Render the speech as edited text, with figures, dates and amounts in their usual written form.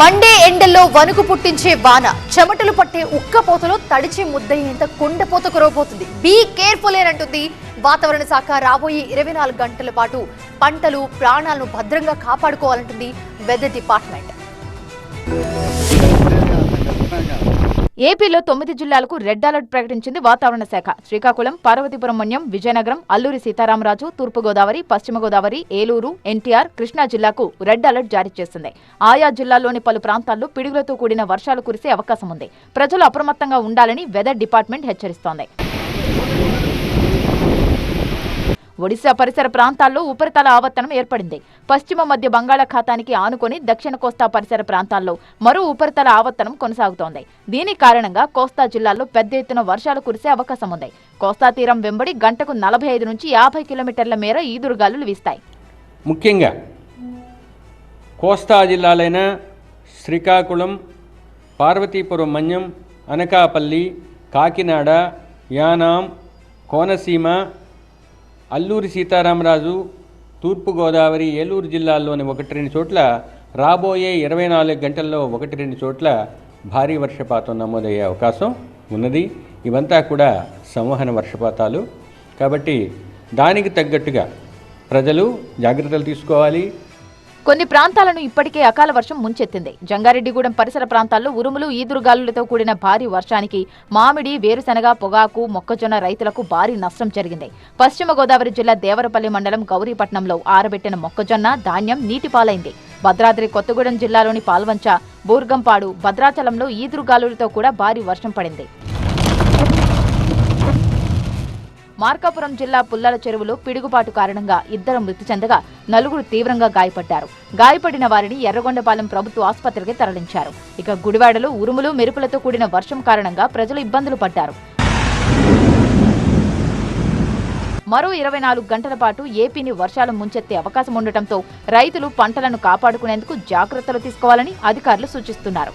Monday ఎండల్లో వణుకు పుట్టించే వాన, చెమటలు పట్టే ఉక్కపోతలో తడిచి ముద్దయ్యేంత కొండపోత కురవబోతుంది. బీ కేర్ఫుల్ అంటుంది వాతావరణ శాఖ. రాబోయే 24 గంటల పాటు పంటలు, ప్రాణాలను భద్రంగా కాపాడుకోవాలంటుంది వెదర్ డిపార్ట్మెంట్. ఏపీలో 9 జిల్లాలకు రెడ్ అలర్ట్ ప్రకటించింది వాతావరణ శాఖ. శ్రీకాకుళం, పార్వతీపురం మన్యం, విజయనగరం, అల్లూరి సీతారామరాజు, తూర్పుగోదావరి, పశ్చిమ గోదావరి, ఏలూరు, ఎన్టీఆర్, కృష్ణా జిల్లాకు రెడ్ అలర్ట్ జారీ చేసింది. ఆయా జిల్లాల్లోని పలు ప్రాంతాల్లో పిడుగులతో కూడిన వర్షాలు కురిసే అవకాశం ఉంది. ప్రజలు అప్రమత్తంగా ఉండాలని వెదర్ డిపార్ట్మెంట్ హెచ్చరిస్తోంది. ఒడిశా పరిసర ప్రాంతాల్లో ఉపరితల ఆవర్తనం ఏర్పడింది. పశ్చిమ మధ్య బంగాళాఖాతానికి ఆనుకొని దక్షిణ కోస్తా పరిసర ప్రాంతాల్లో మరో ఉపరితల ఆవర్తనం కొనసాగుతోంది. దీని కారణంగా కోస్తా జిల్లాల్లో పెద్ద ఎత్తున వర్షాలు కురిసే అవకాశం ఉంది. కోస్తా తీరం వెంబడి గంటకు 45 నుంచి 50 కిలోమీటర్ల మేర ఈదురుగాలులు వీస్తాయి. ముఖ్యంగా కోస్తా జిల్లాలైన శ్రీకాకుళం, పార్వతీపురం మన్యం, అనకాపల్లి, కాకినాడ, యానాం, కోనసీమ, అల్లూరి సీతారామరాజు, తూర్పుగోదావరి, ఏలూరు జిల్లాల్లోని 1-2 చోట్ల రాబోయే 24 గంటల్లో 1-2 చోట్ల భారీ వర్షపాతం నమోదయ్యే అవకాశం ఉన్నది. ఇవంతా కూడా సంవహన వర్షపాతాలు కాబట్టి దానికి తగ్గట్టుగా ప్రజలు జాగ్రత్తలు తీసుకోవాలి. కొన్ని ప్రాంతాలను ఇప్పటికే అకాల వర్షం ముంచెత్తింది. జంగారెడ్డిగూడెం పరిసర ప్రాంతాల్లో ఉరుములు, ఈదురుగాలులతో కూడిన భారీ వర్షానికి మామిడి, వేరుశనగ, పొగాకు, మొక్కజొన్న రైతులకు భారీ నష్టం జరిగింది. పశ్చిమ గోదావరి జిల్లా దేవరపల్లి మండలం గౌరీపట్నంలో ఆరబెట్టిన మొక్కజొన్న, ధాన్యం నీటిపాలైంది. భద్రాద్రి కొత్తగూడెం జిల్లాలోని పాల్వంచ, బూర్గంపాడు, భద్రాచలంలో ఈదురుగాలులతో కూడా భారీ వర్షం పడింది. మార్కాపురం జిల్లా పుల్లల చెరువులో పిడుగుపాటు కారణంగా 2 మృతి చెందగా 4 తీవ్రంగా గాయపడ్డారు. గాయపడిన వారిని ఎర్రగొండపాలెం ప్రభుత్వ ఆసుపత్రికి తరలించారు. ఇక గుడివాడలో ఉరుములు, మెరుపులతో కూడిన వర్షం కారణంగా ప్రజలు ఇబ్బందులు పడ్డారు. మరో 24 గంటల పాటు ఏపీని వర్షాలు ముంచెత్తే అవకాశం ఉండటంతో రైతులు పంటలను కాపాడుకునేందుకు జాగ్రత్తలు తీసుకోవాలని అధికారులు సూచిస్తున్నారు.